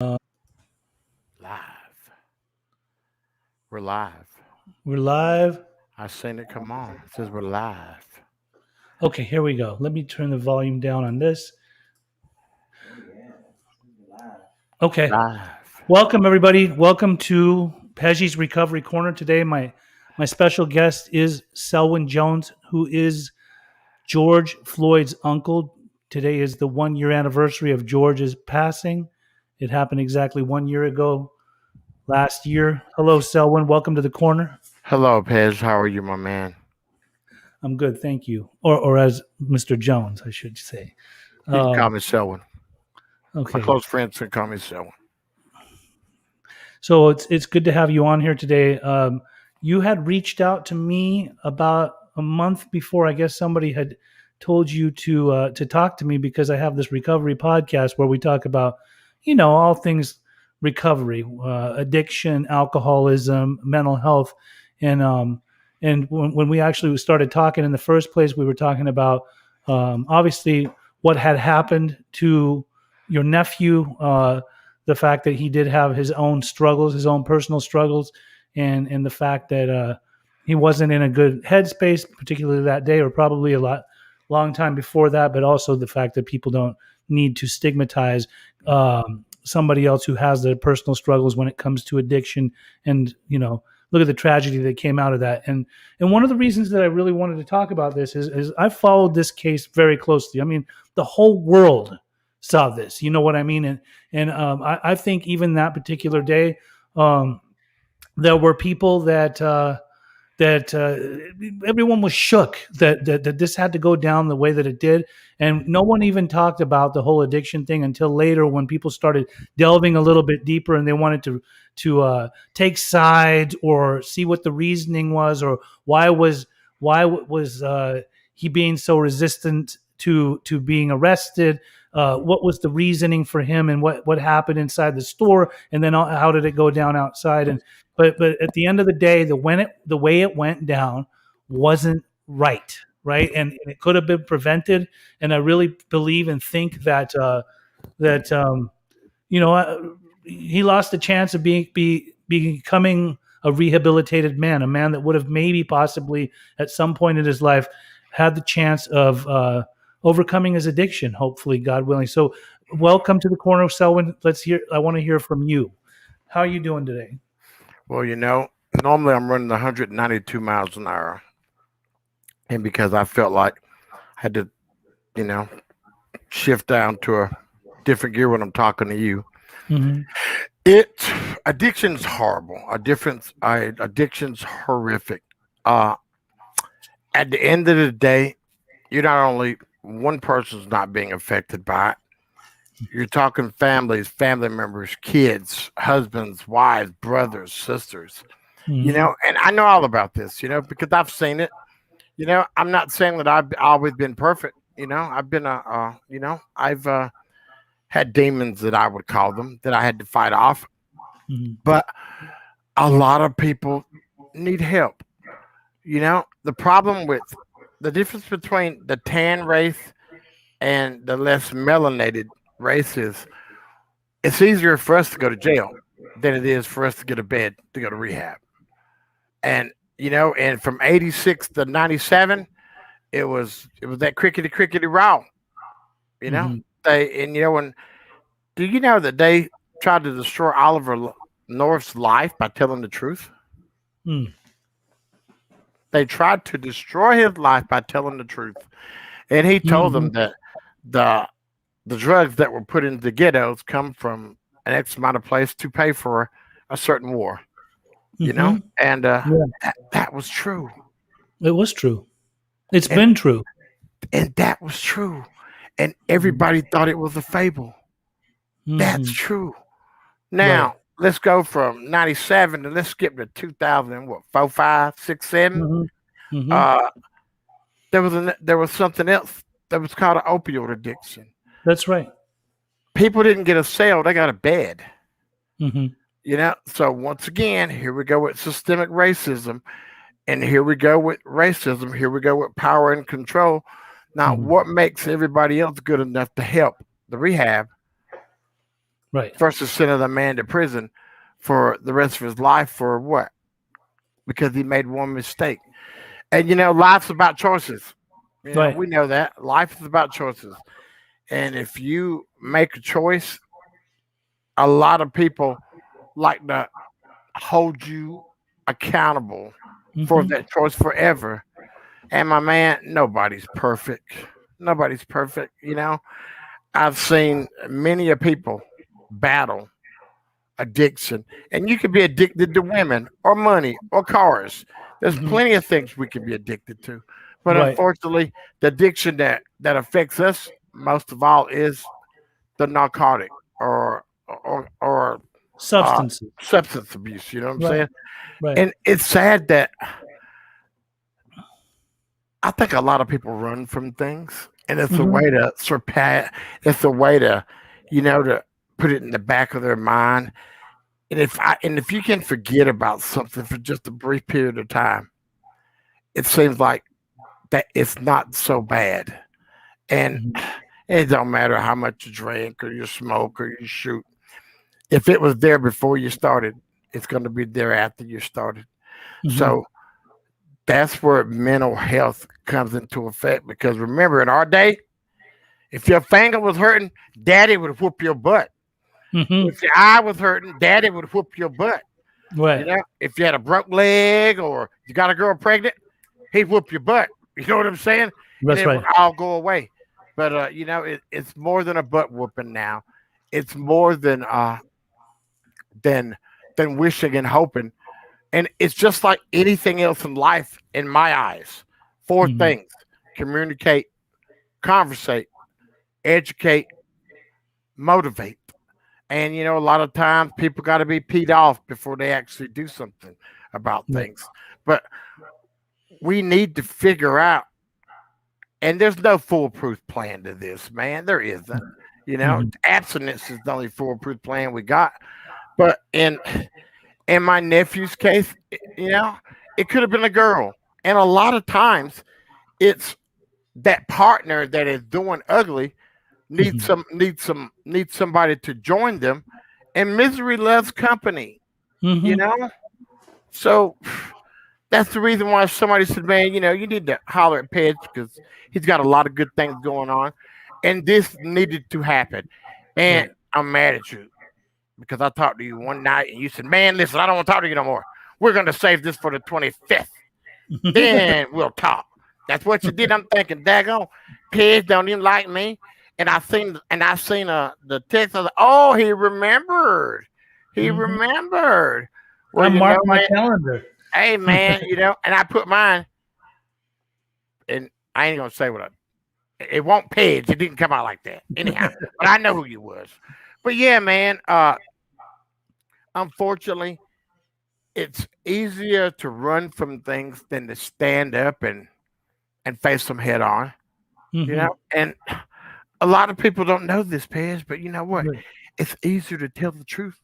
Live. We're live. We're live. I seen it come on. It says we're live. Okay, here we go. Let me turn the volume down on this. Okay. Live. Welcome, everybody. Welcome to Pej's Recovery Corner. Today, my special guest is Selwyn Jones, who is George Floyd's uncle. Today is the 1 year anniversary of George's passing. It happened exactly 1 year ago last year. Hello, Selwyn. Welcome to the corner. Hello, Pej. How are you, my man? I'm good, thank you. Or as Mr. Jones, I should say. You can call me Selwyn. Okay. My close friends can call me Selwyn. So it's good to have you on here today. You had reached out to me about a month before. I guess somebody had told you to talk to me because I have this recovery podcast where we talk about, all things recovery, addiction, alcoholism, mental health, and when we actually started talking in the first place, we were talking about obviously what had happened to your nephew. The fact that he did have his own struggles, his own personal struggles, and the fact that he wasn't in a good headspace, particularly that day, or probably long time before that. But also the fact that people don't need to stigmatize somebody else who has their personal struggles when it comes to addiction. And look at the tragedy that came out of that. And one of the reasons that I really wanted to talk about this is I followed this case very closely. I mean, the whole world saw this, you know what I mean? And I think even that particular day, there were people that everyone was shook that this had to go down the way that it did, and no one even talked about the whole addiction thing until later when people started delving a little bit deeper and they wanted to take sides or see what the reasoning was, or why was he being so resistant to being arrested. What was the reasoning for him, and what happened inside the store, and then how did it go down outside? And but at the end of the day, the way it went down wasn't right, and it could have been prevented. And I really believe and think that he lost the chance of becoming a rehabilitated man, a man that would have maybe possibly at some point in his life had the chance of overcoming his addiction, hopefully, God willing. So welcome to the corner, Selwyn. I want to hear from you. How are you doing today? Well, normally I'm running 192 miles an hour. And because I felt like I had to, shift down to a different gear when I'm talking to you. Mm-hmm. Addiction's horrible. Addiction's horrific. At the end of the day, you're not only one person's not being affected by it. You're talking families, family members, kids, husbands, wives, brothers, sisters. Mm-hmm. And I know all about this, because I've seen it. I'm not saying that I've always been perfect. I've been I've had demons, that I would call them, that I had to fight off. Mm-hmm. But a lot of people need help. The problem with the difference between the tan race and the less melanated race is it's easier for us to go to jail than it is for us to get a bed to go to rehab. And and from 86 to 97, it was that crickety raw. Mm-hmm. When do you know that they tried to destroy Oliver North's life by telling the truth? Mm. They tried to destroy his life by telling the truth. And he told them that the drugs that were put into the ghettos come from an X amount of place to pay for a certain war. And that was true. It was true. It's been true. And that was true. And everybody thought it was a fable. Mm-hmm. That's true. Now, let's go from 97 and let's skip to 2000 and 4, 5, 6, 7. Mm-hmm. There was something else that was called an opioid addiction. That's right. People didn't get a cell; they got a bed. Mm-hmm. So once again, here we go with systemic racism, and here we go with racism. Here we go with power and control. Now, what makes everybody else good enough to help the rehab? Right. versus sending a man to prison for the rest of his life for what? Because he made one mistake. And life's about choices. Right. We know that life is about choices. And if you make a choice, a lot of people like to hold you accountable for Mm-hmm. that choice forever. And my man, nobody's perfect. Nobody's perfect. I've seen many of people battle addiction, and you could be addicted to women or money or cars. There's Mm-hmm. plenty of things we can be addicted to, but Right. unfortunately, the addiction that affects us most of all is the narcotic or uh, Substances. substance abuse. You know what I'm Right. saying? Right. And it's sad that I think a lot of people run from things, and it's a Mm-hmm. way to surpass. It's a way to put it in the back of their mind. And if you can forget about something for just a brief period of time, it seems like that it's not so bad. And Mm-hmm. it don't matter how much you drink or you smoke or you shoot. If it was there before you started, it's going to be there after you started. Mm-hmm. So that's where mental health comes into effect. Because remember, in our day, if your finger was hurting, daddy would whoop your butt. Mm-hmm. If your eye was hurting, daddy would whoop your butt. Right. If you had a broke leg or you got a girl pregnant, he'd whoop your butt. You know what I'm saying? And That's it would right. all go away. But it's more than a butt whooping now. It's more than than wishing and hoping. And it's just like anything else in life, in my eyes. Four Mm-hmm. things: communicate, conversate, educate, motivate. And a lot of times people got to be peed off before they actually do something about Right. things. But we need to figure out, and there's no foolproof plan to this, man. There isn't. Mm-hmm. Abstinence is the only foolproof plan we got. But in my nephew's case, it could have been a girl. And a lot of times it's that partner that is doing ugly Mm-hmm. needs somebody to join them. And misery loves company, you Mm-hmm. know? So that's the reason why somebody said, man, you need to holler at Pej because he's got a lot of good things going on. And this needed to happen. And Right. I'm mad at you because I talked to you one night and you said, man, listen, I don't want to talk to you no more. We're going to save this for the 25th. Then we'll talk. That's what you did. I'm thinking, daggone, Pej don't even like me. And I seen the text. I was like, oh, he remembered. He Mm-hmm. remembered. Well, I marked my calendar. hey man, and I put mine, and I ain't gonna say what it won't Pej. It didn't come out like that. Anyhow, but I know who you was. But yeah, man, unfortunately, it's easier to run from things than to stand up and face them head on. Mm-hmm. And a lot of people don't know this, Pej, but you know what? Right. It's easier to tell the truth.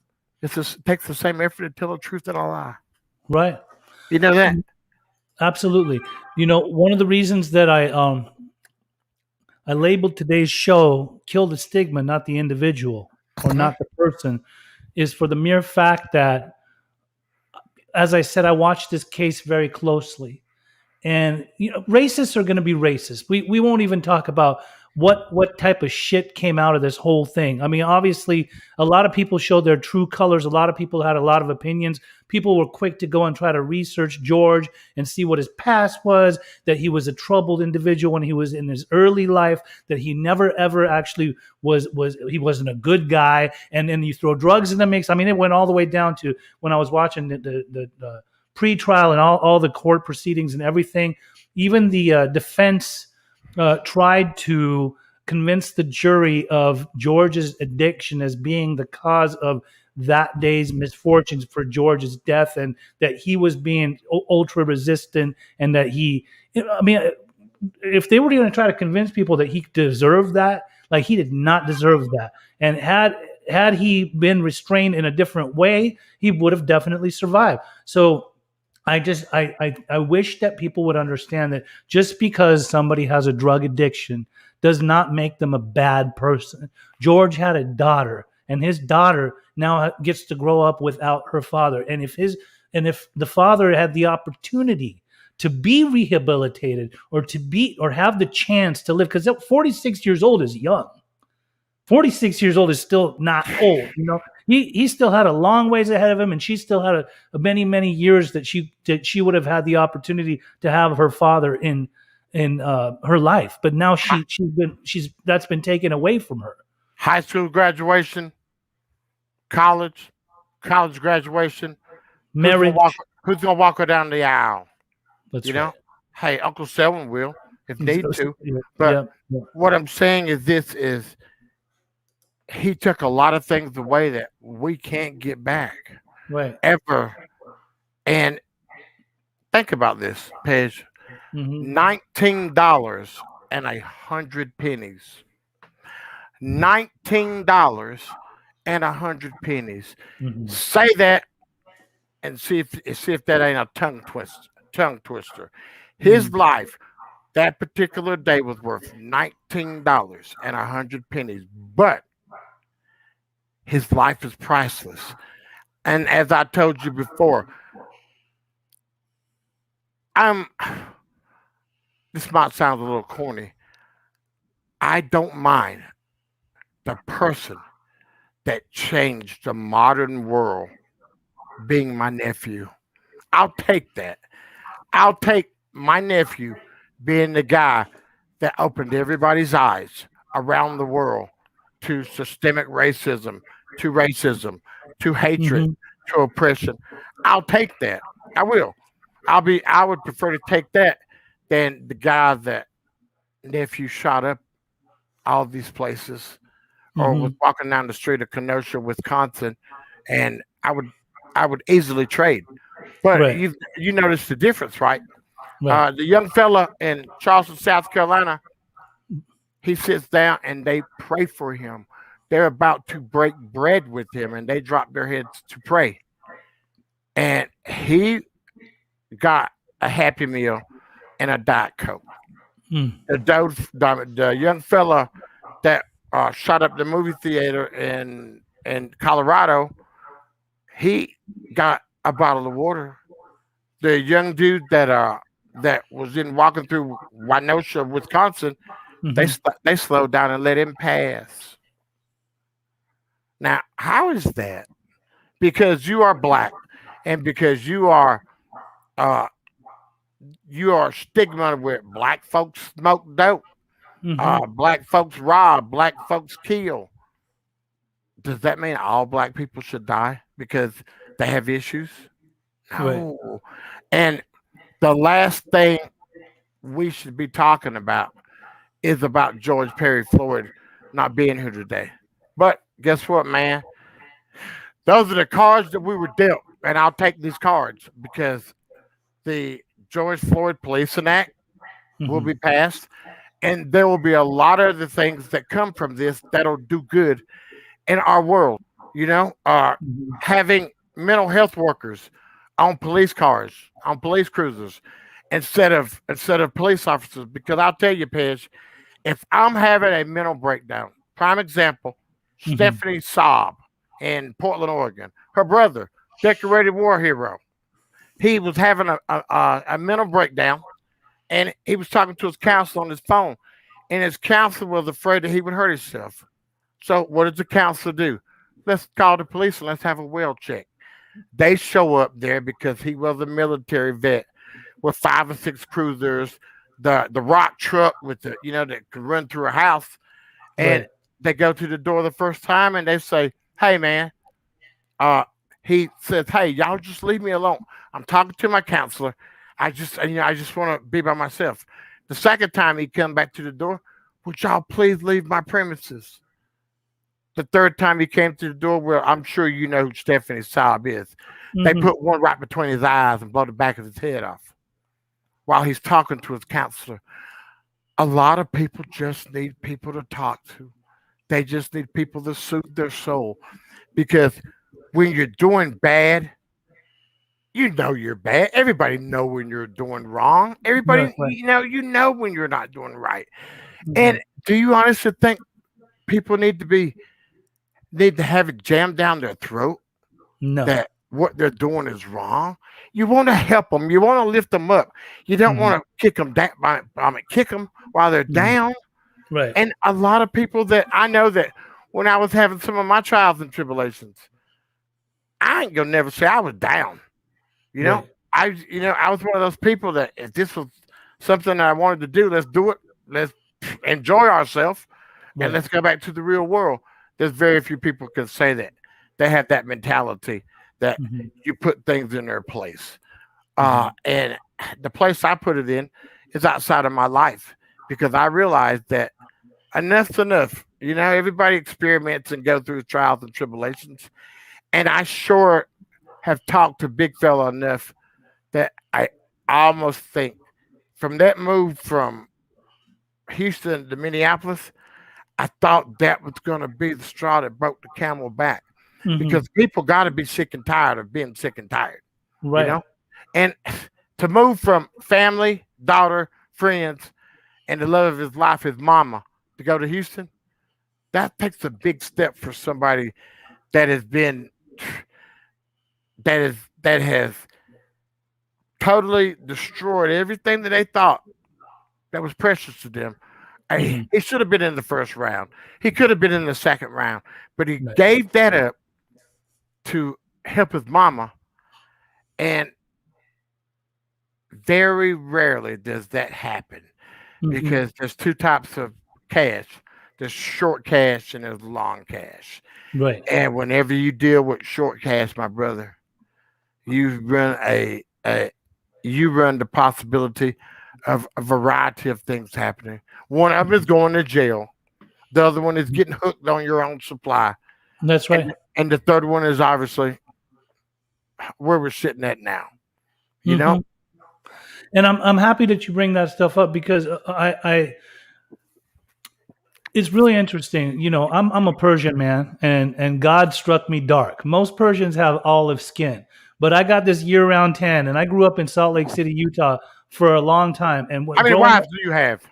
It takes the same effort to tell the truth than a lie. Right. You know that? Absolutely. One of the reasons that I labeled today's show "Kill the Stigma, Not the Individual, or Mhm. Not the Person," is for the mere fact that, as I said, I watched this case very closely. And racists are going to be racist. We won't even talk about what type of shit came out of this whole thing. I mean, obviously, a lot of people showed their true colors. A lot of people had a lot of opinions. People were quick to go and try to research George and see what his past was, that he was a troubled individual when he was in his early life, that he never ever actually was he wasn't a good guy. And then you throw drugs in the mix. I mean, it went all the way down to when I was watching the pre-trial and all the court proceedings and everything. Even the defense tried to convince the jury of George's addiction as being the cause of that day's misfortunes for George's death, and that he was being ultra resistant, and that I mean, if they were going to try to convince people that he deserved that, like, he did not deserve that. And had he been restrained in a different way, he would have definitely survived. So I wish that people would understand that just because somebody has a drug addiction does not make them a bad person. George had a daughter, and his daughter now gets to grow up without her father. And if the father had the opportunity to be rehabilitated or have the chance to live, because 46 years old is young. 46 years old is still not old. He still had a long ways ahead of him, and she still had a many years that she would have had the opportunity to have her father in her life. But now she's that's been taken away from her. High school graduation, college, college graduation. Who's gonna walk? Marriage. Who's gonna walk her down the aisle? That's You right. know, hey, Uncle Selwyn will if need to. Yeah, But yeah, yeah. what I'm saying is this: is he took a lot of things away that we can't get back Right. ever. And think about this, Pej. Mm-hmm. $19 and 100 pennies. $19 and 100 pennies. Mm-hmm. Say that and see if that ain't a tongue twist. Tongue twister. His Mm-hmm. life that particular day was worth $19 and 100 pennies, but his life is priceless. And as I told you before, I'm. This might sound a little corny. I don't mind the person that changed the modern world being my nephew. I'll take that. I'll take my nephew being the guy that opened everybody's eyes around the world to systemic racism, to hatred, Mm-hmm. to oppression. I'll take that. I will. I would prefer to take that than the guy that nephew shot up all these places or was Mm-hmm. walking down the street of Kenosha, Wisconsin, and I would easily trade. But Right. you notice the difference, right? Right. The young fella in Charleston, South Carolina, he sits down and they pray for him. They're about to break bread with him, and they drop their heads to pray. And he got a Happy Meal and a Diet Coke. Mm. The young fella that shot up the movie theater in Colorado, he got a bottle of water. The young dude that was in walking through Wynosha, Wisconsin, Mm-hmm. they slowed down and let him pass. Now, how is that? Because you are black, and because uh, you are stigma with black folks smoke dope, Mm-hmm. black folks rob, black folks kill. Does that mean all black people should die because they have issues? Right. No. And the last thing we should be talking about is about George Perry Floyd not being here today. But guess what, man? Those are the cards that we were dealt, and I'll take these cards because the George Floyd Policing Act will Mm-hmm. be passed, and there will be a lot of the things that come from this that'll do good in our world. You know, Mm-hmm. having mental health workers on police cars, on police cruisers, instead of police officers. Because I'll tell you, Pej, if I'm having a mental breakdown, prime example, Mm-hmm. Stephanie Saab in Portland, Oregon, her brother, decorated war hero, he was having a mental breakdown, and he was talking to his counselor on his phone, and his counselor was afraid that he would hurt himself. So what does the counselor do? Let's call the police and let's have a well check. They show up there because he was a military vet with 5 or 6 cruisers, the rock truck with the that could run through a house, and Right. they go to the door the first time and they say, "Hey man," uh, he says, "Hey, y'all just leave me alone. I'm talking to my counselor. I just want to be by myself." The second time he come back to the door, "Would y'all please leave my premises?" The third time he came to the door, well, I'm sure you know who Stephanie Saab is. They Mm-hmm. put one right between his eyes and blow the back of his head off while he's talking to his counselor. A lot of people just need people to talk to. They just need people to soothe their soul because when you're doing bad, you know you're bad. Everybody know when you're doing wrong. Right. Everybody, Right. you know when you're not doing right. Mm-hmm. And do you honestly think people need to be need to have it jammed down their throat No. that what they're doing is wrong. You want to help them. You want to lift them up. You don't Mhm. want to kick them down. Kick them while they're Mhm. down. Right. And a lot of people that I know that when I was having some of my trials and tribulations, I ain't gonna never say I was down. You know, Right. I was one of those people that if this was something that I wanted to do, let's do it. Let's enjoy ourselves and Right. let's go back to the real world. There's very few people can say that they have that mentality that Mhm. you put things in their place. Mhm. And the place I put it in is outside of my life because I realized that enough's enough. Everybody experiments and go through trials and tribulations. And I sure have talked to Big Fella enough that I almost think from that move from Houston to Minneapolis, I thought that was going to be the straw that broke the camel back Mhm. because people got to be sick and tired of being sick and tired, you Right. know? And to move from family, daughter, friends, and the love of his life, his mama, to go to Houston, that takes a big step for somebody that has been that has totally destroyed everything that they thought that was precious to them. Mhm. He should have been in the first round. He could have been in the second round, but he Right. gave that up to help his mama. And very rarely does that happen Mhm. because there's two types of cash. There's short cash and there's long cash. Right. And whenever you deal with short cash, my brother, you run you run the possibility of a variety of things happening. One of them is going to jail. The other one is Mhm. getting hooked on your own supply. That's right. And the third one is obviously where we're sitting at now. You know? Mhm. And I'm happy that you bring that stuff up because I it's really interesting. I'm a Persian man, and God struck me dark. Most Persians have olive skin, but I got this year-round tan, and I grew up in Salt Lake City, Utah, for a long time. And How many growing wives do you have?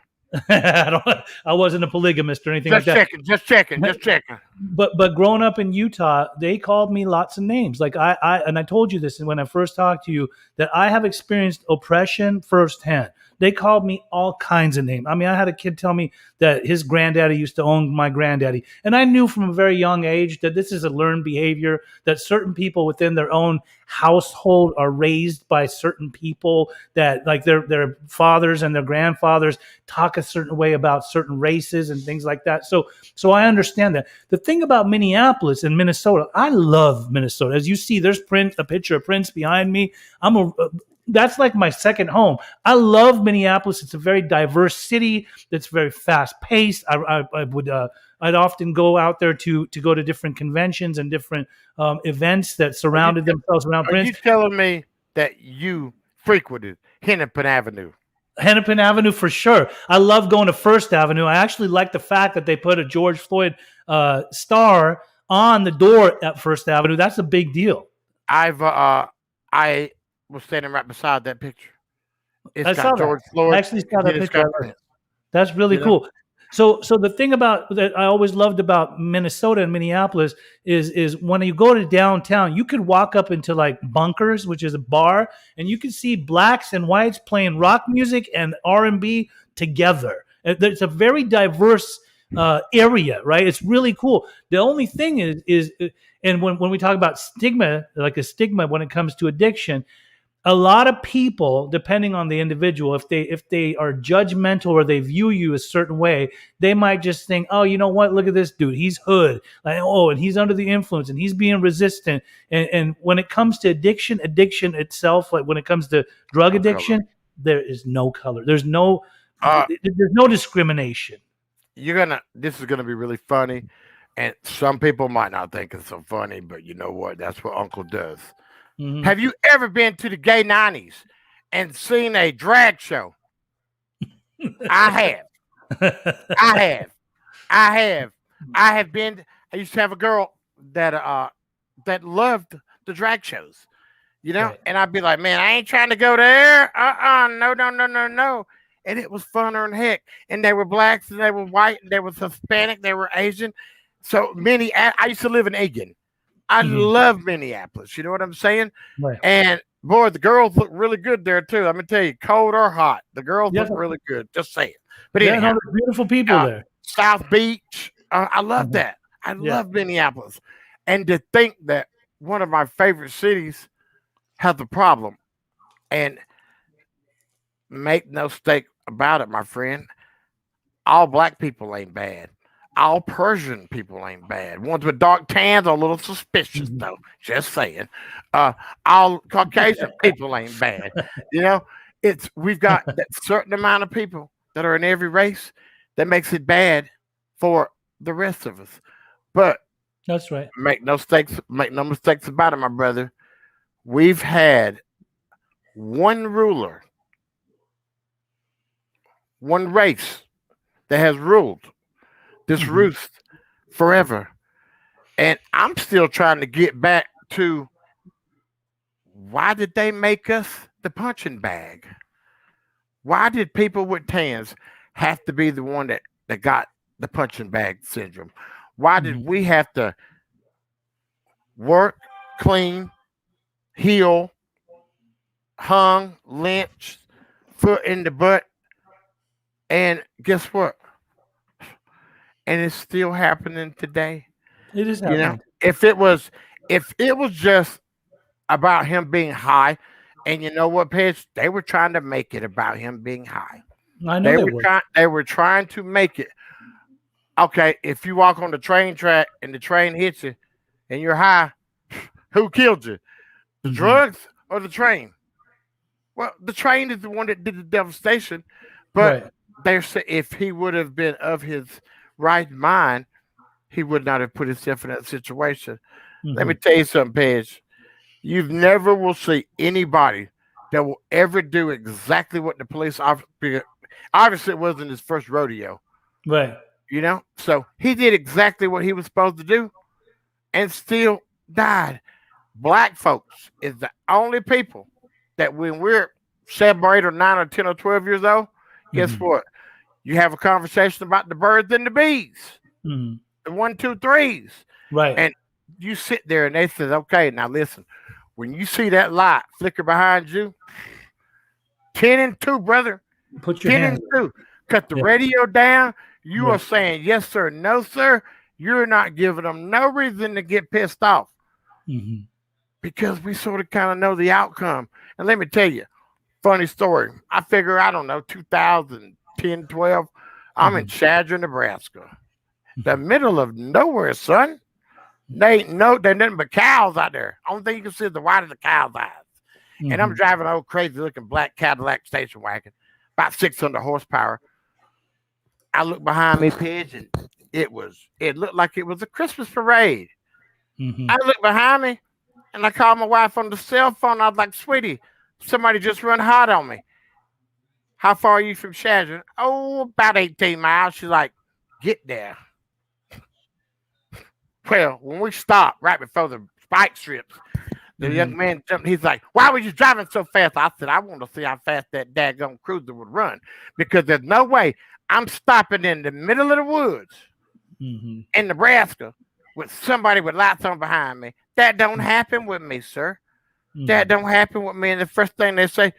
I wasn't a polygamist or anything like Just that. checking, just checking, just checking. But growing up in Utah, they called me lots of names. Like I told you this when I first talked to you that I have experienced oppression firsthand. They called me all kinds of names. I mean, I had a kid tell me that his granddaddy used to own my granddaddy, and I knew from a very young age that this is a learned behavior. That certain people within their own household are raised by certain people that, like, their fathers and their grandfathers talk a certain way about certain races and things like that. So I understand that. The thing about Minneapolis and Minnesota, I love Minnesota. As you see, there's a picture of Prince behind me. That's like my second home. I love Minneapolis. It's a very diverse city. It's very fast paced. I'd often go out there to go to different conventions and different events that Are you surrounded themselves around are Prince. you telling me that you frequented Hennepin Avenue? Hennepin Avenue for sure. I love going to First Avenue. I actually like the fact that they put a George Floyd star on the door at First Avenue. That's a big deal. I was standing right beside that picture. It's I saw got that. George I Floyd actually saw and then that it's picture. got I like it. Prince. That's really You know? cool. So the thing about that I always loved about Minnesota and Minneapolis is when you go to downtown, you could walk up into like Bunkers, which is a bar, and you can see blacks and whites playing rock music and R&B together. It's a very diverse area, right? It's really cool. The only thing is and when we talk about stigma, like a stigma when it comes to addiction, a lot of people, depending on the individual, if they are judgmental or they view you a certain way, they might just think, oh, you know what, look at this dude, he's hood, like, oh, and he's under the influence and he's being resistant. And when it comes to addiction itself, like when it comes to drug No color. addiction, there is no color, Uh, there's no discrimination. this is gonna be really funny, and some people might not think it's so funny, but you know what? That's what Uncle does. Hmm. Have you ever been to the gay 90s and seen a drag show? I have. I have. I have. I have been. I used to have a girl that loved the drag shows, Right. and I'd be like, man, I ain't trying to go there. No, no, no, no, no. And it was funner than heck. And they were blacks, and they were white, and they were Hispanic, they were Asian. So I used to live in Aiken. I Hmm. love Minneapolis. You know what I'm saying? Right. And boy, the girls look really good there too. I'm gonna tell you, cold or hot, the girls Yeah. look really good. Just saying. But Yeah. No, anyhow, there's beautiful people uh, there. South Beach. I love Mhm. that. I Yeah. love Minneapolis, and to think that one of my favorite cities has a problem, and make no mistake about it, my friend. All black people ain't bad. All Persian people ain't bad. Ones with dark tans are a little suspicious, Mhm. though. Just saying. Uh, all Caucasian people ain't bad. You know, it's we've got that certain amount of people that are in every race that makes it bad for the rest of us. But That's right. make no mistakes about it, my brother. We've had one ruler, one race that has ruled this Hmm. roost forever. And I'm still trying to get back to why did they make us the punching bag? Why did people with tans have to be the one that got the punching bag syndrome? Why did Hmm. we have to work, clean, heal, hung, lynched, foot in the butt? And guess what? And it's still happening today. It is You know, happening. if it was just about him being high. And you know what, Pej? They were trying to make it about him being high. I know they were. They were trying to make it. Okay, if you walk on the train track and the train hits you and you're high, who killed you? The Hmm. drugs or the train? Well, the train is the one that did the devastation. But Right. if he would have been of his right mind, he would not have put himself in that situation. Let Hmm. me tell you something, Pej. You've never will see anybody that will ever do exactly what the police officer. Obviously, it wasn't his first rodeo, Right. you know. So he did exactly what he was supposed to do, and still died. Black folks is the only people that when we're 7 or 8 or 9 or 10 or 12 years old, guess Hmm. what? You have a conversation about the birds and the bees, Hmm. the one, two, threes, Right. and you sit there and they says, "Okay, now listen." When you see that light flicker behind you, 10 and 2, brother. Put your 10 hands and up. 2. Cut the Yeah. radio down. You are Right. saying yes, sir, no, sir. You're not giving them no reason to get pissed off Hmm. because we sort of kind of know the outcome. And let me tell you, funny story. I figure, I don't know, 2010, 12, I'm in Hmm. Shadra, Nebraska, the middle of nowhere, son. There ain't nothing but cows out there. Only thing you can see is the white of the cow's eyes. And I'm Hmm. driving an old crazy looking black Cadillac station wagon, about 600 horsepower. I look behind me, Pidge, and it looked like it was a Christmas parade. Hmm. I look behind me and I called my wife on the cell phone. I was like, sweetie, somebody just run hot on me. How far are you from Shadron? Oh, about 18 miles. She's like, get there. Well, when we stopped right before the spike strips, the Hmm. young man jumped. He's like, "Why were you driving so fast?" I said, "I want to see how fast that daggone cruiser would run, because there's no way I'm stopping in the middle of the woods Hmm. in Nebraska with somebody with lights on behind me. That don't happen with me, sir. That Hmm. don't happen with me." And the first thing they say,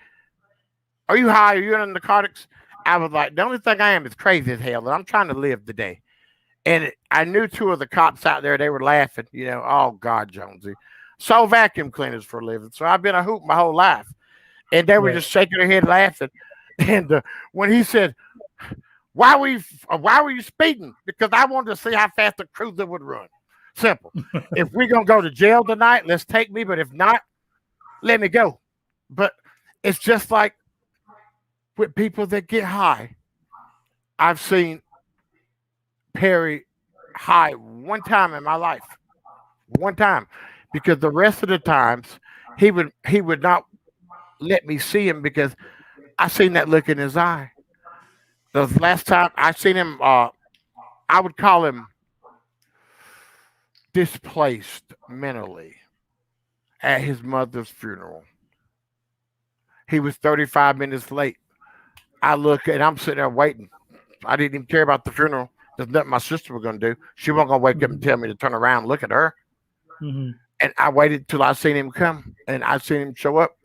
"Are you high? Are you in narcotics?" I was like, "The only thing I am is crazy as hell, and I'm trying to live today." And I knew two of the cops out there. They were laughing. Oh God, Jonesy. Sold vacuum cleaners for a living, so I've been a hoop my whole life. And they were Right. just shaking their head laughing. And when he said, why were you speeding?" Because I wanted to see how fast the cruiser would run. Simple. If we're gonna go to jail tonight, let's take me. But if not, let me go. But it's just like with people that get high. I've seen Perry high one time in my life. One time. Because the rest of the times he would not let me see him because I seen that look in his eye. The last time I seen him, I would call him displaced mentally at his mother's funeral. He was 35 minutes late. I look and I'm sitting there waiting. I didn't even care about the funeral. There's nothing my sister was gonna do. She wasn't gonna wake up and tell me to turn around and look at her. Mm-hmm. And I waited till I seen him come, and I seen him show up,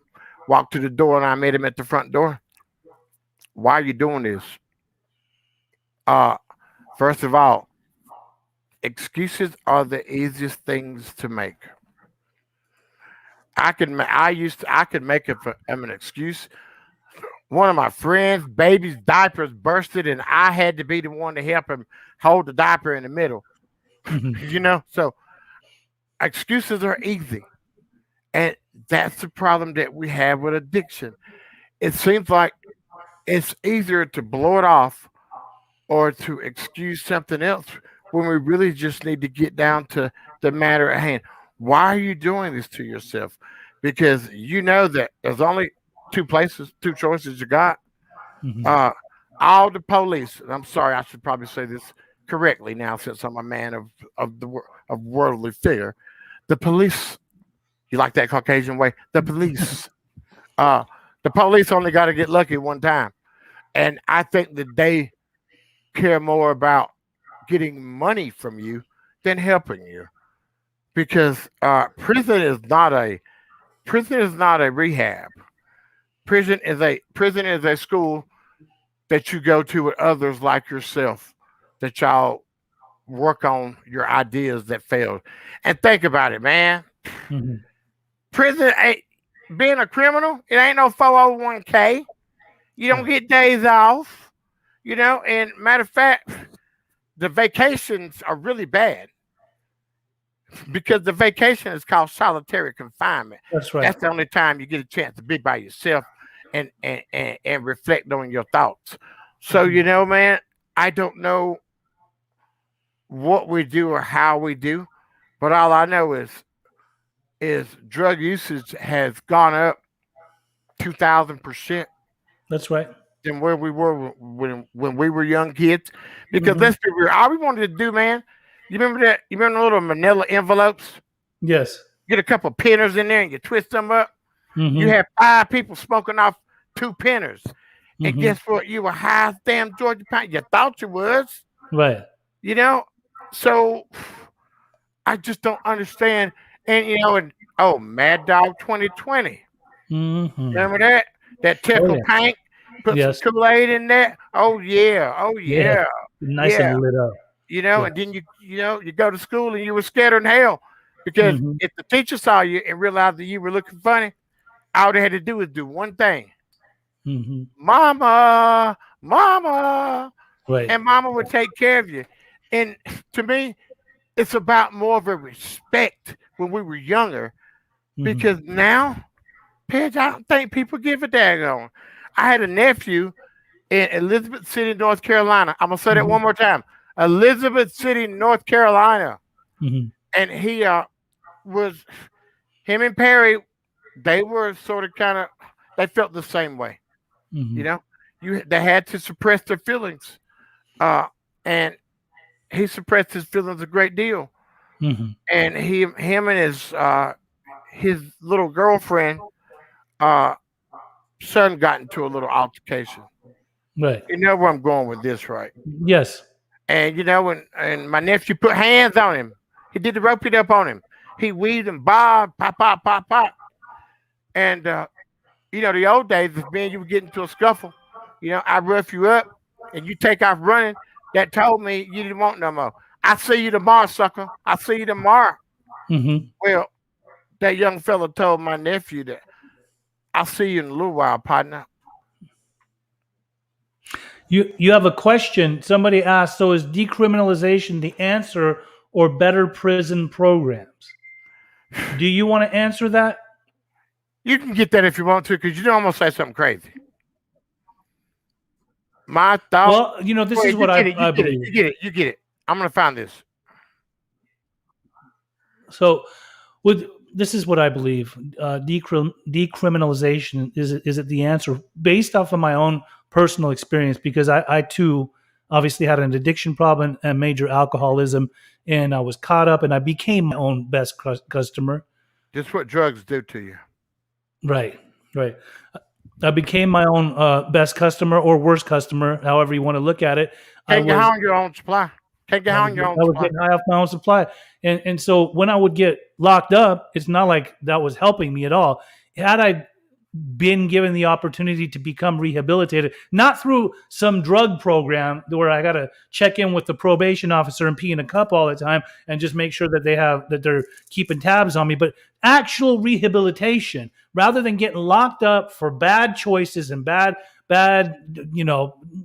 walk to the door, and I met him at the front door. Why are you doing this? Uh, First of all, excuses are the easiest things to make. I could make it for an excuse. One of my friends' baby's diapers bursted, and I had to be the one to help him hold the diaper in the middle. So excuses are easy, and that's the problem that we have with addiction. It seems like it's easier to blow it off or to excuse something else when we really just need to get down to the matter at hand. Why are you doing this to yourself? Because you know that there's only two choices you got. Mm-hmm. Uh, all the police. And I'm sorry, I should probably say this correctly now, since I'm a man of worldly figure. The police. You like that Caucasian way? The police. Uh, the police only got to get lucky one time, and I think that they care more about getting money from you than helping you, because prison is not a rehab. Prison is a school that you go to with others like yourself, that y'all work on your ideas that failed. And think about it, man. Mm-hmm. Prison ain't being a criminal. It ain't no 401k. You don't get days off. And matter of fact, the vacations are really bad, because the vacation is called solitary confinement. That's right. That's the only time you get a chance to be by yourself and reflect on your thoughts. So, man, I don't know what we do or how we do, but all I know is drug usage has gone up 2,000% That's right. than where we were when we were young kids. Because Mm-hmm. let's be real, all we wanted to do, man. You remember that? You remember the little manila envelopes? Yes. Get a couple pinners in there and you twist them up. Mm-hmm. You had 5 people smoking off 2 pinners. And Mm-hmm. guess what? You were high as damn Georgia Pine. You thought you was. Right. So I just don't understand. And Mad Dog 2020. Mm-hmm. Remember that? That tickle yeah. paint? Put Yes. some Kool-Aid in there. Oh yeah. Oh Yeah. yeah. Nice Yeah. and lit up. And then you go to school and you were scared in hell, because Mm-hmm. if the teacher saw you and realized that you were looking funny, all they had to do was do one thing. Mm-hmm. Mama, mama, Right. and mama would take care of you. And to me, it's about more of a respect when we were younger, Mm-hmm. because now, Pej, I don't think people give a daggone. I had a nephew in Elizabeth City, North Carolina. I'm gonna say that one more time. Elizabeth City, North Carolina. Mm-hmm. And he was him and Perry, they were sort of they felt the same way. Mm-hmm. They had to suppress their feelings. And he suppressed his feelings a great deal. Mm-hmm. And him and his little girlfriend son got into a little altercation. Right. You know where I'm going with this, right? Yes. And and my nephew put hands on him. He did the rope it up on him. He weaved and bobbed, pop, pop, pop, pop. And the old days, if me and you would get into a scuffle, I rough you up and you take off running. That told me you didn't want no more. I see you tomorrow, sucker. I see you tomorrow. Mm-hmm. Well, that young fella told my nephew that I'll see you in a little while, partner. You have a question. Somebody asked, so is decriminalization the answer or better prison programs? Do you want to answer that? You can get that if you want to, because I'm going to say something crazy. My thought. Well, this is what I believe. You get it. I'm going to find this. So, this is what I believe. Decriminalization is it the answer based off of my own personal experience, because I too obviously had an addiction problem and major alcoholism, and I was caught up and I became my own best customer. That's what drugs do to you. Right. I became my own best customer or worst customer, however you want to look at it. Can you own your own supply? Can't get high on your own I was supply. getting high off my own supply. And so when I would get locked up, it's not like that was helping me at all. Had I been given the opportunity to become rehabilitated, not through some drug program where I got to check in with the probation officer and pee in a cup all the time and just make sure that they're keeping tabs on me, but actual rehabilitation rather than getting locked up for bad choices and bad,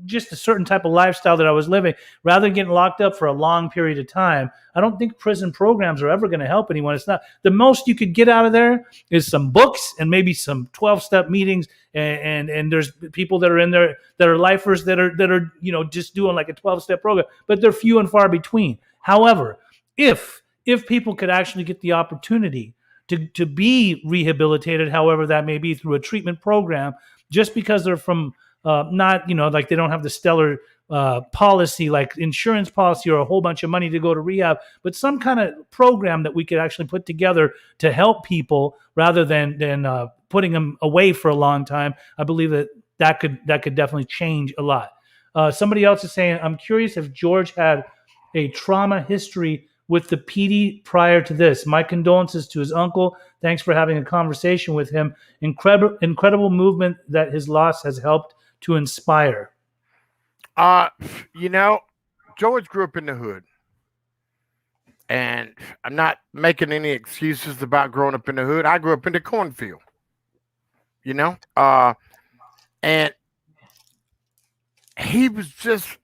just a certain type of lifestyle that I was living, rather than getting locked up for a long period of time. I don't think prison programs are ever going to help anyone. It's not. The most you could get out of there is some books and maybe some 12-step meetings. And there's people that are in there that are lifers that are just doing like a 12-step program, but they're few and far between. However, if people could actually get the opportunity to be rehabilitated, however that may be, through a treatment program, just because they're from not, like they don't have the stellar policy, like insurance policy or a whole bunch of money to go to rehab, but some kind of program that we could actually put together to help people rather than putting them away for a long time. I believe that could definitely change a lot. Somebody else is saying, I'm curious if George had a trauma history with the PD prior to this. My condolences to his uncle. Thanks for having a conversation with him. Incredible movement that his loss has helped to inspire. Uh, you know, George grew up in the hood, and I'm not making any excuses about growing up in the hood. I grew up in the cornfield. You know, and he was just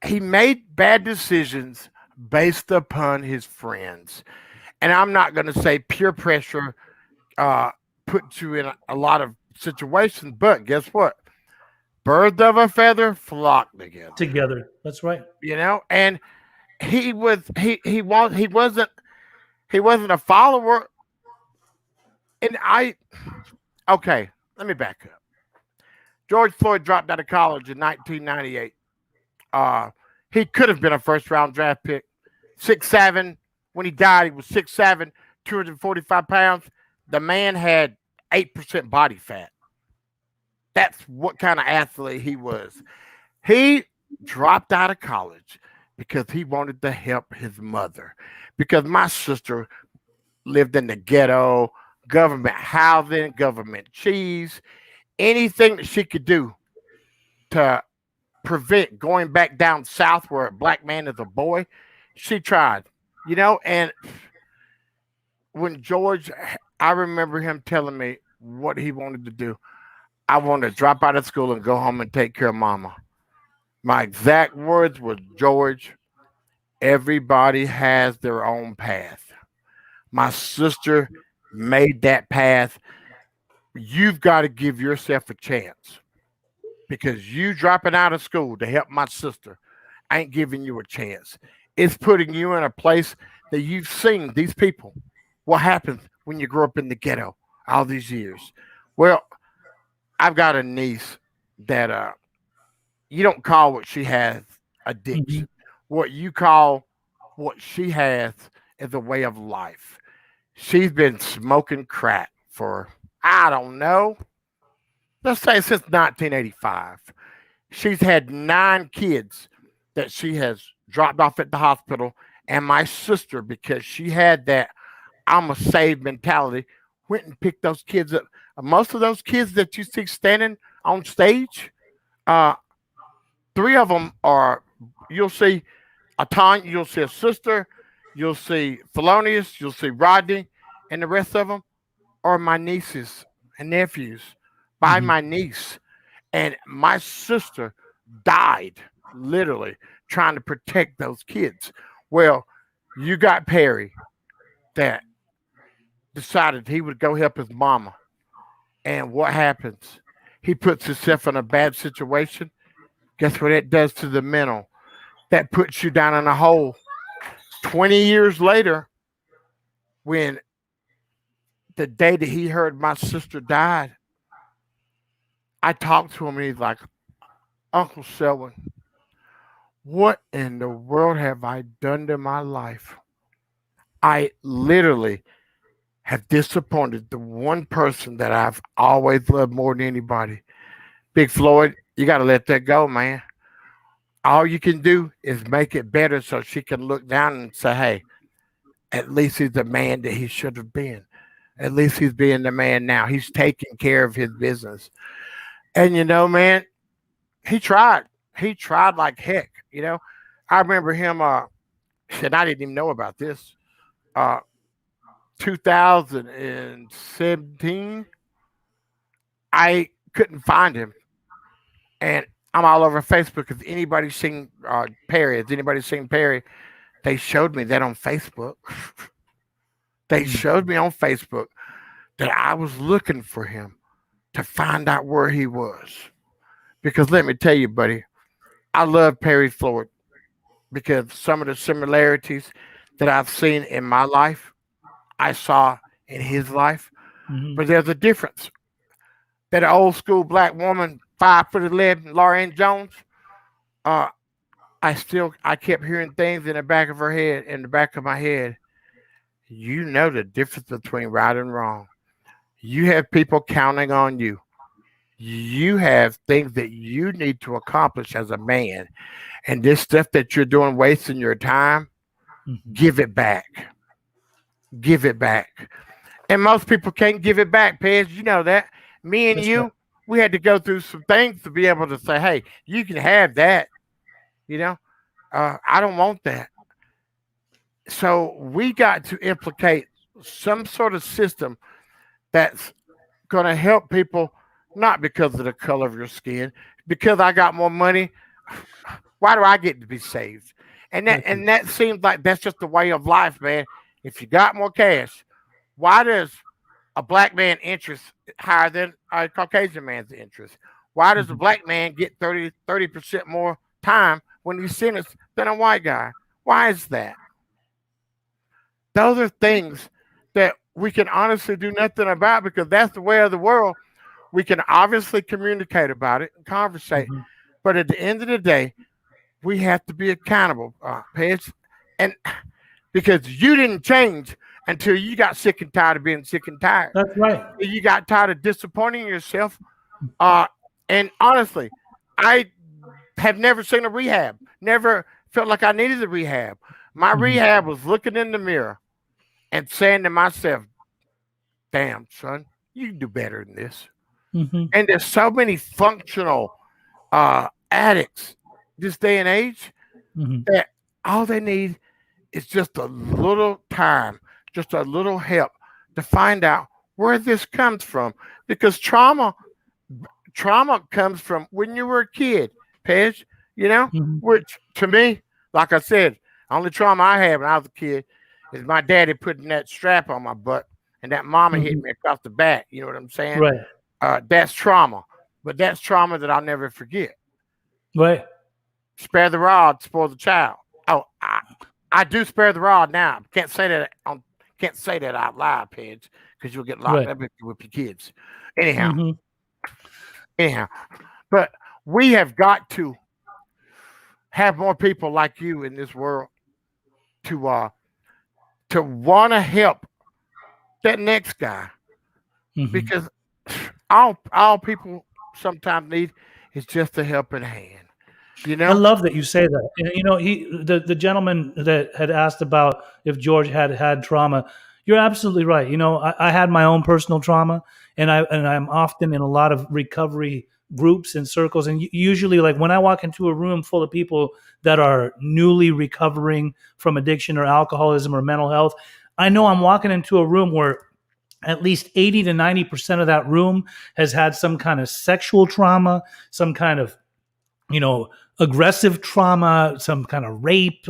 he made bad decisions based upon his friends. And I'm not going to say peer pressure uh, puts you in a lot of situations, but guess what? Birds of a feather flock together. Together. That's right. And he wasn't a follower. And okay, let me back up. George Floyd dropped out of college in 1998. Uh, he could have been a first round draft pick. 6'7". When he died, he was 6'7", 245 pounds. The man had 8% body fat. That's what kind of athlete he was. He dropped out of college because he wanted to help his mother. Because my sister lived in the ghetto, government housing, government cheese, anything that she could do to prevent going back down south where a black man is a boy, she tried. And when George, I remember him telling me what he wanted to do. I wanted to drop out of school and go home and take care of mama. My exact words were, George, everybody has their own path. My sister made that path. You've got to give yourself a chance because you dropping out of school to help my sister ain't giving you a chance. It's putting you in a place that you've seen these people. What happens when you grow up in the ghetto all these years? Well, I've got a niece that you don't call what she has addiction. What you call what she has is a way of life. She's been smoking crack for, I don't know, let's say since 1985. She's had 9 kids that she has dropped off at the hospital. And my sister, because she had that I'm a save mentality, went and picked those kids up. Most of those kids that you see standing on stage, uh, 3 of them are, you'll see a Tanya, you'll see a sister, you'll see Thelonious, you'll see Rodney, and the rest of them are my nieces and nephews by my niece. And my sister died literally trying to protect those kids. Well, you got Perry that decided he would go help his mama. And what happens? He puts himself in a bad situation. Guess what it does to the mental? That puts you down in a hole. 20 years later, when the day that he heard my sister died, I talked to him and he's like, Uncle Selwyn, what in the world have I done to my life? I literally have disappointed the one person that I've always loved more than anybody. Big Floyd, you got to let that go, man. All you can do is make it better so she can look down and say, hey, at least he's the man that he should have been. At least he's being the man now. He's taking care of his business. And man, he tried. He tried like heck. I remember him and I didn't even know about this. 2017, I couldn't find him. And I'm all over Facebook. If anybody's seen Perry, has anybody seen Perry? They showed me that on Facebook. They showed me on Facebook that I was looking for him to find out where he was. Because let me tell you, buddy, I love Perry Floyd because some of the similarities that I've seen in my life, I saw in his life. Mm-hmm. But there's a difference. That old school black woman, 5'11", Lauren Jones, uh, I kept hearing things in the back of her head, in the back of my head. You know the difference between right and wrong. You have people counting on you. You have things that you need to accomplish as a man. And this stuff that you're doing, wasting your time, give it back. Give it back. And most people can't give it back, Pej. You know that. Me and That's you, right. we had to go through some things to be able to say, hey, you can have that. You know, I don't want that. So we got to implicate some sort of system that's going to help people, not because of the color of your skin, because I got more money. Why do I get to be saved? And that That's it. and that seems like that's just the way of life, man. If you got more cash, why does a black man interest higher than a Caucasian man's interest? Why does a Mhm. black man get 30% more time when he's sentenced than a white guy? Why is that? Those are things that we can honestly do nothing about because that's the way of the world. We can obviously communicate about it and conversate. Mhm. But at the end of the day, we have to be accountable, Pej. And because you didn't change until you got sick and tired of being sick and tired. That's right. You got tired of disappointing yourself. Uh, and honestly, I have never seen a rehab. Never felt like I needed a rehab. My Mhm. rehab was looking in the mirror and saying to myself, "Damn, son, you can do better than this." Mhm. And there's so many functional addicts this day and age Mhm. that all they need is just a little time, just a little help to find out where this comes from. Because trauma comes from when you were a kid, Pej, Mhm. which to me, like I said, only trauma I had when I was a kid is my daddy putting that strap on my butt and that mama hit Mhm. me across the back. You know what I'm saying? Right. That's trauma. But that's trauma that I'll never forget. Right. Spare the rod, spoil the child. Oh, I do spare the rod now. Can't say that out loud, Pej, because you'll get locked Right. up with your kids. Anyhow, Mhm. anyhow. But we have got to have more people like you in this world to want to help that next guy Mhm. because all people sometimes need is just a helping hand. You I know? love that you say that. And, the gentleman that had asked about if George had had trauma. You're absolutely right. I had my own personal trauma, and I'm often in a lot of recovery groups and circles. And usually, like when I walk into a room full of people that are newly recovering from addiction or alcoholism or mental health, I know I'm walking into a room where at least 80 to 90% of that room has had some kind of sexual trauma, some kind of you know aggressive trauma, some kind of rape,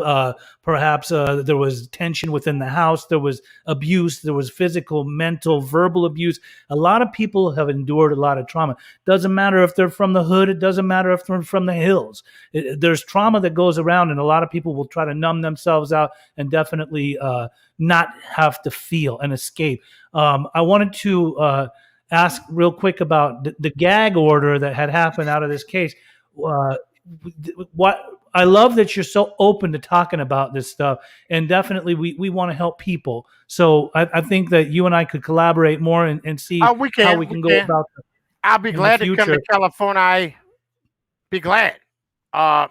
perhaps there was tension within the house, there was abuse, there was physical, mental, verbal abuse. A lot of people have endured a lot of trauma. Doesn't matter if they're from the hood, it doesn't matter if they're from the hills. There's trauma that goes around, and a lot of people will try to numb themselves out and definitely not have to feel and escape. I wanted to ask real quick about the gag order that had happened out of this case. uh, what I love that you're so open to talking about this stuff, and definitely we want to help people. So I think that you and I could collaborate more and see Oh, we how can, we we can go can. about I'll be in the glad to come to future. California. I be glad. Uh,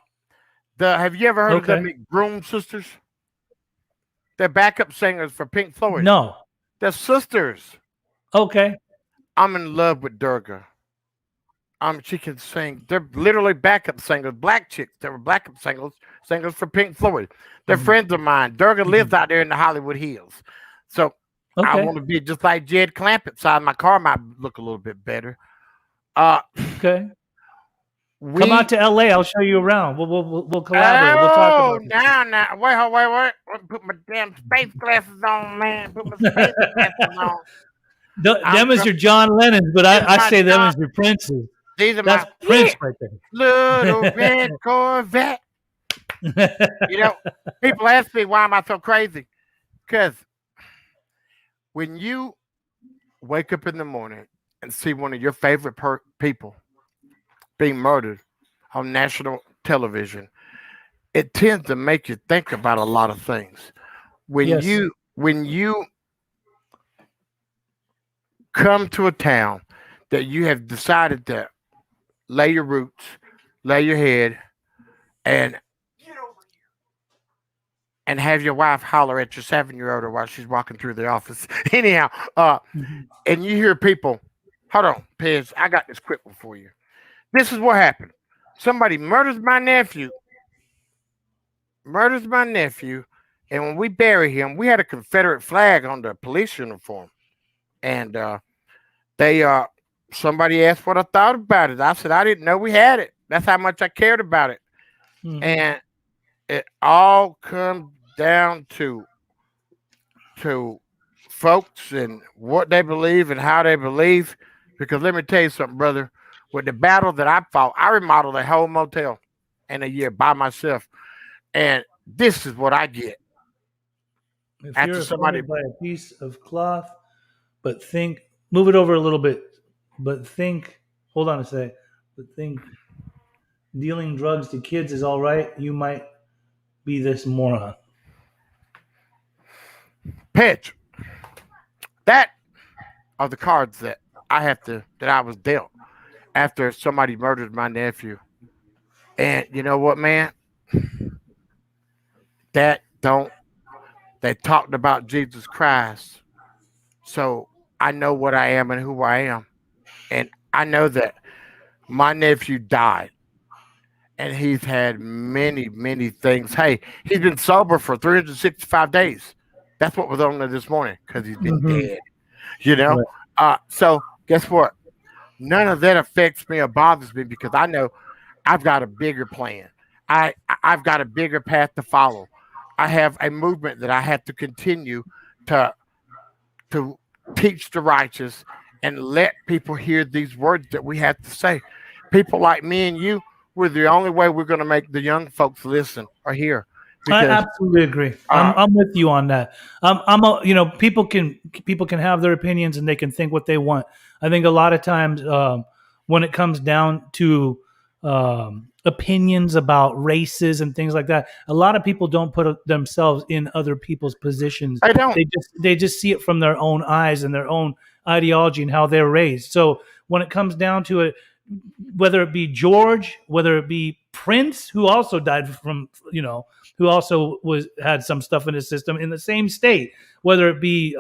Have you ever heard of the Okay. McBroom sisters? They're backup singers for Pink Floyd. No. They're sisters. Okay. I'm in love with Durga. She can sing. They're literally backup singers, black chicks. They were backup singers for Pink Floyd. They're Mhm. friends of mine. Durga lives Mhm. out there in the Hollywood Hills. So I Okay. want to be just like Jed Clampett. So my car might look a little bit better. Uh, Okay. Come out we to LA. I'll show you around. We'll collaborate. We'll talk oh about this. now wait. Put my damn space glasses on, man. Put my space glasses on. I'm Them is go- your John Lennons, but this is I my say them John. as your Princes. These are That's my Prince right little red there. Corvette. You know, people ask me why am I so crazy? Because when you wake up in the morning and see one of your favorite people being murdered on national television, it tends to make you think about a lot of things. When Yes. you come to a town that you have decided to lay your roots, lay your head, and have your wife holler at your 7-year-old while she's walking through the office. Anyhow, Mhm. and you hear people, hold on, Pez, I got this quick one for you. This is what happened. Somebody murders my nephew, and when we bury him, we had a Confederate flag on the police uniform. And they somebody asked what I thought about it. I said I didn't know we had it. That's how much I cared about it. Mhm. And it all comes down to folks and what they believe and how they believe. Because let me tell you something, brother. With the battle that I fought, I remodeled a whole motel in a year by myself. And this is what I get If after you're somebody. offended by a piece of cloth, but think, move it over a little bit, but think, hold on a sec, but think dealing drugs to kids is all right, you might be this moron. Pitch. That are the cards that I was dealt after somebody murdered my nephew. And you know what, man? That don't they talked about Jesus Christ. So I know what I am and who I am. And I know that my nephew died and he's had many, many things. Hey, he's been sober for 365 days. That's what was on there this morning because he's been Mm-hmm. dead, you know? Right. So guess what? None of that affects me or bothers me because I know I've got a bigger plan. I've got a bigger path to follow. I have a movement that I have to continue to to teach the righteous and let people hear these words that we have to say. People like me and you, we're the only way we're going to make the young folks listen or hear I because absolutely agree. uh, I'm with you on that. People can have their opinions and they can think what they want. I think a lot of times when it comes down to opinions about races and things like that, a lot of people don't put themselves in other people's positions. I don't. They just see it from their own eyes and their own ideology and how they're raised. So when it comes down to it, whether it be George, whether it be Prince, who also died from, who also had some stuff in his system in the same state, whether it be,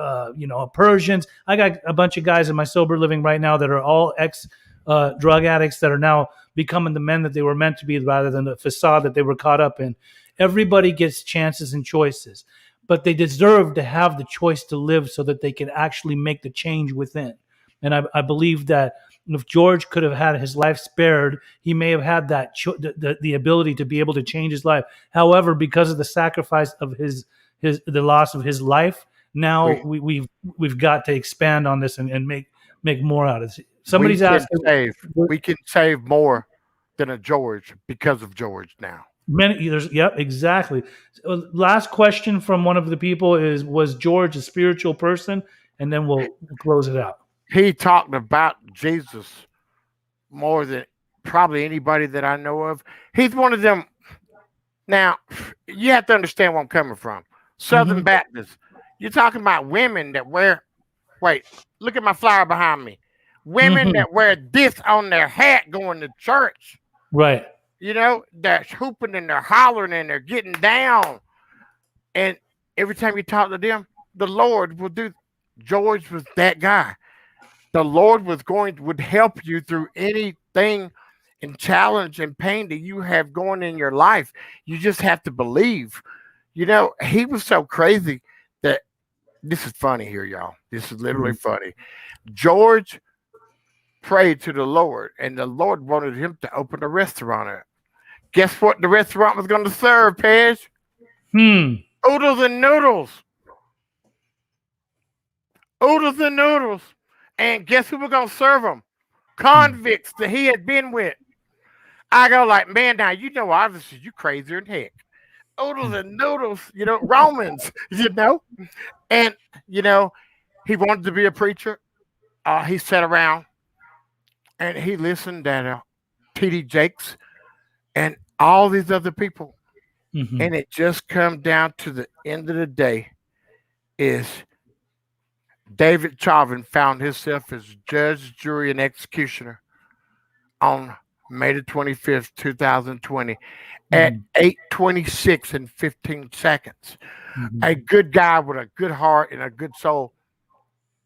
Persians. I got a bunch of guys in my sober living right now that are all ex drug addicts that are now becoming the men that they were meant to be rather than the facade that they were caught up in. Everybody gets chances and choices, but they deserve to have the choice to live so that they can actually make the change within. And I believe that if George could have had his life spared, he may have had that the ability to be able to change his life. However, because of the sacrifice of the loss of his life, now We we've got to expand on this and make more out of it. we Somebody's can asking. save we can save more than a George because of George now. Yep, exactly. Last question from one of the people is: was George a spiritual person? And then we'll close it out. He talked about Jesus more than probably anybody that I know of. He's one of them. Now, you have to understand where I'm coming from. Southern Hmm. Baptists. You're talking about women that wear, wait, look at my flower behind me. Women Hmm. that wear this on their hat going to church. Right. they're hooping and they're hollering and they're getting down. And every time you talk to them, the Lord will do. George was that guy. The Lord would help you through anything and challenge and pain that you have going in your life. You just have to believe. He was so crazy that this is funny here, y'all. This is literally funny. George prayed to the Lord, and the Lord wanted him to open a restaurant. Guess what the restaurant was going to serve, Pej? Oodles and noodles. Oodles and noodles. And guess who was going to serve them? Convicts that he had been with. I go like, man, now obviously you crazier than heck. Oodles and noodles, Romans, And, he wanted to be a preacher. He sat around and he listened to T.D. Jakes and all these other people. And it just come down to the end of the day is David Chauvin found himself as judge, jury, and executioner on May the 25th, 2020 at 8:26 and 15 seconds. A good guy with a good heart and a good soul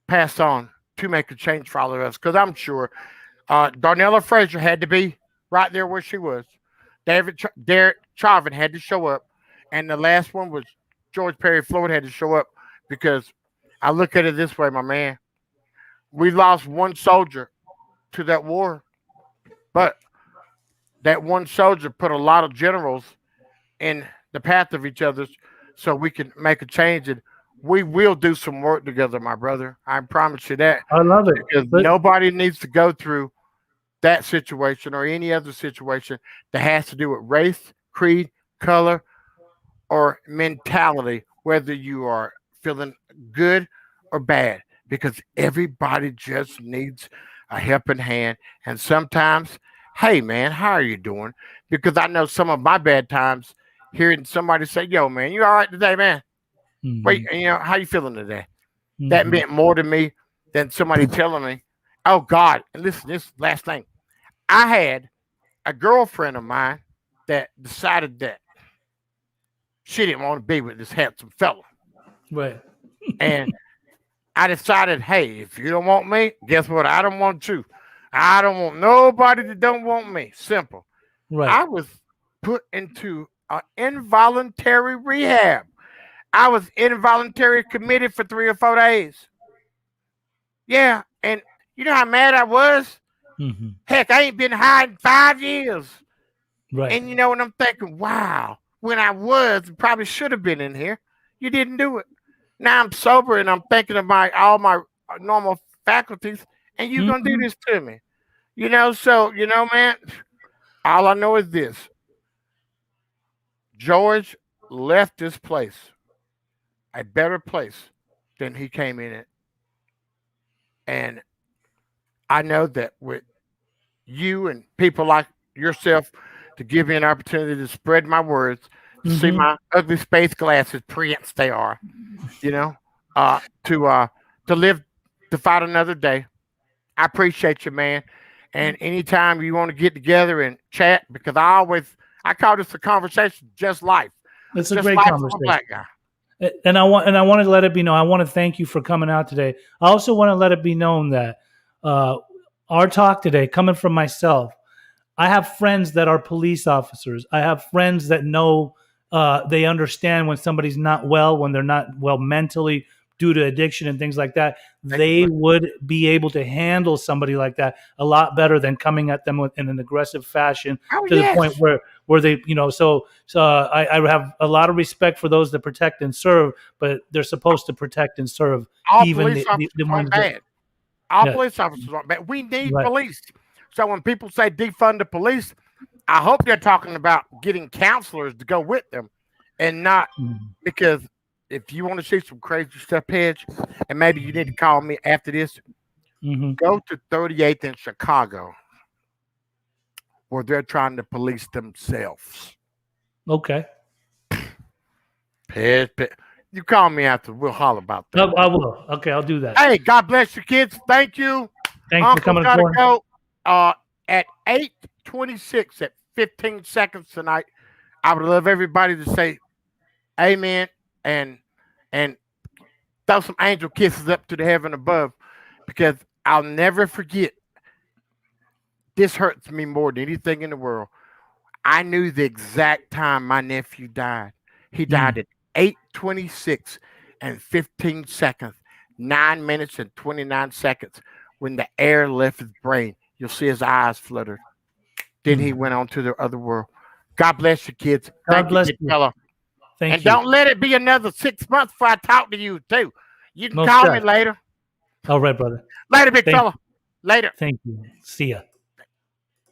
passed on to make a change for all of us. Because I'm sure Darnella Frazier had to be right there where she was. Derek Chauvin had to show up. And the last one was George Perry Floyd had to show up because I look at it this way, my man. We lost one soldier to that war, but that one soldier put a lot of generals in the path of each other's so we can make a change. And we will do some work together, my brother. I promise you that. I love it. Because nobody needs to go through that situation or any other situation that has to do with race, creed, color, or mentality, whether you are feeling good or bad, because everybody just needs a helping hand. And sometimes, hey man, how are you doing? Because I know some of my bad times hearing somebody say, yo man, you all right today, man? Wait, how you feeling today? That meant more to me than somebody telling me, oh God. And listen, this last thing. I had a girlfriend of mine that decided that she didn't want to be with this handsome fella. Right. And I decided, hey, if you don't want me, guess what? I don't want you. I don't want nobody that don't want me. Simple. Right. I was put into an involuntary rehab. I was involuntary committed for 3 or 4 days. Yeah. And you know how mad I was? Heck, I ain't been high in 5 years. Right. And and I'm thinking, wow, when I was, probably should have been in here. You didn't do it. Now I'm sober and I'm thinking of all my normal faculties, and you're gonna do this to me. So man, all I know is this. George left this place a better place than he came in it. And I know that with you and people like yourself to give me an opportunity to spread my words, to see my ugly space glasses, Prince they are, to live to fight another day. I appreciate you, man. And anytime you want to get together and chat, because I call this a conversation, just life. It's a just great life conversation. For a black guy. And I wanted to let it be known. I want to thank you for coming out today. I also want to let it be known that our talk today, coming from myself, I have friends that are police officers. I have friends that know they understand when somebody's not well, when they're not well mentally due to addiction and things like that. They would be able to handle somebody like that a lot better than coming at them in an aggressive fashion the point where they, so I have a lot of respect for those that protect and serve, but they're supposed to protect and serve. All even police officers aren't bad. All police officers aren't bad. We need police. So when people say defund the police, I hope they're talking about getting counselors to go with them and not because if you want to see some crazy stuff, Pej, and maybe you need to call me after this, go to 38th in Chicago where they're trying to police themselves. Okay. Pej, you call me after. We'll holler about that. I will. Okay, I'll do that. Hey, God bless you, kids. Thank you. Thanks for coming. Gotta go at 8:26 at 15 seconds tonight, I would love everybody to say amen and and throw some angel kisses up to the heaven above, because I'll never forget. This hurts me more than anything in the world. I knew the exact time my nephew died. He died at 8:26 and 15 seconds, 9 minutes and 29 seconds. When the air left his brain, you'll see his eyes fluttered. Then he went on to the other world. God bless you, kids. God Thank bless you, you. big fella. Thank And you. don't let it be another 6 months before I talk to you, too. You can No call me stress. later. All right, brother. Later, big Thank fella. Later. Thank you. See ya.